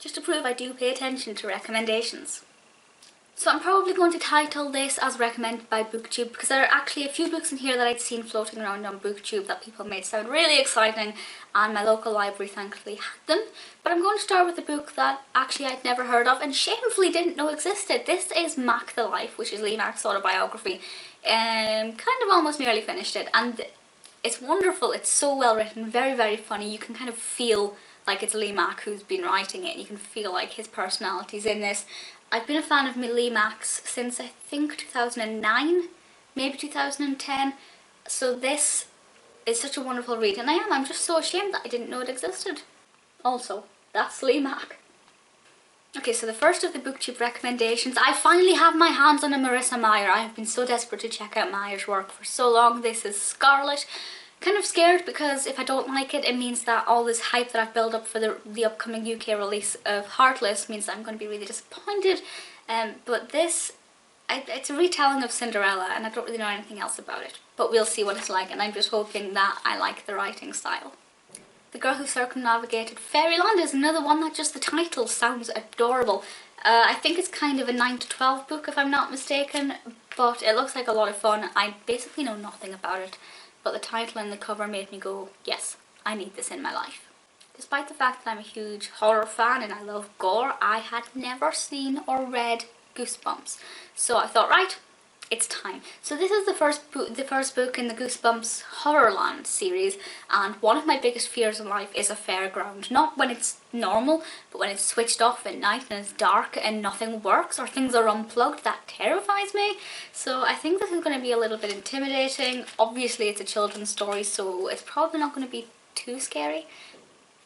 just to prove I do pay attention to recommendations. So I'm probably going to title this as recommended by BookTube, because there are actually a few books in here that I'd seen floating around on BookTube that people made sound really exciting, and my local library thankfully had them. But I'm going to start with a book that actually I'd never heard of and shamefully didn't know existed. This is Mack the Life, which is Lee Mack's autobiography. Kind of almost nearly finished it, and it's wonderful. It's so well written, very, very funny. You can kind of feel like it's Lee Mack who's been writing it, and you can feel like his personality's in this. I've been a fan of Lee Mack's since I think 2009, maybe 2010, so this is such a wonderful read, and I'm just so ashamed that I didn't know it existed. Also, that's Lee Mack. Okay, so the first of the BookTube recommendations, I finally have my hands on a Marissa Meyer. I have been so desperate to check out Meyer's work for so long. This is Scarlet. Kind of scared because if I don't like it, it means that all this hype that I've built up for the upcoming UK release of Heartless means that I'm going to be really disappointed. But this, it's a retelling of Cinderella, and I don't really know anything else about it. But we'll see what it's like, and I'm just hoping that I like the writing style. The Girl Who Circumnavigated Fairyland is another one that just the title sounds adorable. I think it's kind of a 9 to 12 book if I'm not mistaken, but it looks like a lot of fun. I basically know nothing about it, but the title and the cover made me go, yes, I need this in my life. Despite the fact that I'm a huge horror fan and I love gore, I had never seen or read Goosebumps. So I thought, right, it's time. So this is the first book in the Goosebumps Horrorland series, and one of my biggest fears in life is a fairground. Not when it's normal, but when it's switched off at night and it's dark and nothing works or things are unplugged. That terrifies me. So I think this is going to be a little bit intimidating. Obviously it's a children's story, so it's probably not going to be too scary,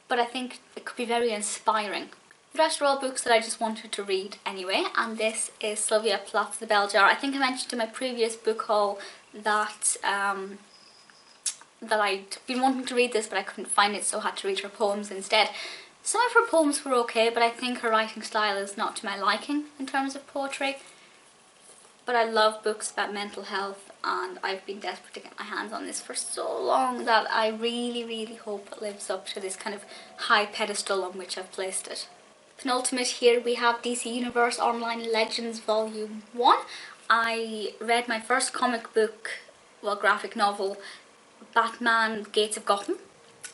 but I think it could be very inspiring. The rest are all books that I just wanted to read anyway, and this is Sylvia Plath's The Bell Jar. I think I mentioned in my previous book haul that that I'd been wanting to read this, but I couldn't find it, so I had to read her poems instead. Some of her poems were okay, but I think her writing style is not to my liking in terms of poetry. But I love books about mental health, and I've been desperate to get my hands on this for so long that I really, really hope it lives up to this kind of high pedestal on which I've placed it. Penultimate here we have DC Universe Online Legends Volume 1. I read my first comic book, well, graphic novel, Batman Gates of Gotham,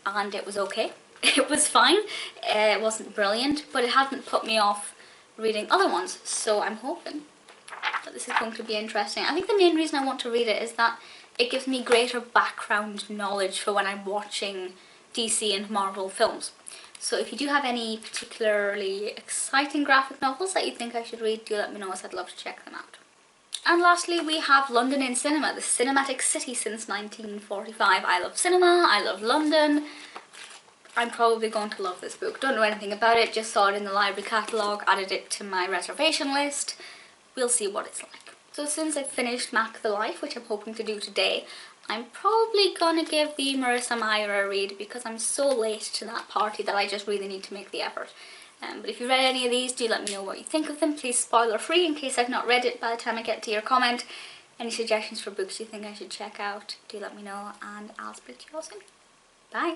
and it was okay. It was fine. It wasn't brilliant, but it hasn't put me off reading other ones, so I'm hoping that this is going to be interesting. I think the main reason I want to read it is that it gives me greater background knowledge for when I'm watching DC and Marvel films. So if you do have any particularly exciting graphic novels that you think I should read, do let me know, as I'd love to check them out. And lastly we have London in Cinema, the cinematic city since 1945. I love cinema, I love London. I'm probably going to love this book. Don't know anything about it, just saw it in the library catalogue, added it to my reservation list. We'll see what it's like. So since I've finished Mack the Life, which I'm hoping to do today, I'm probably gonna give the Marissa Meyer a read because I'm so late to that party that I just really need to make the effort. But if you read any of these, do let me know what you think of them. Please spoiler free in case I've not read it by the time I get to your comment. Any suggestions for books you think I should check out, do let me know, and I'll speak to you all soon. Bye!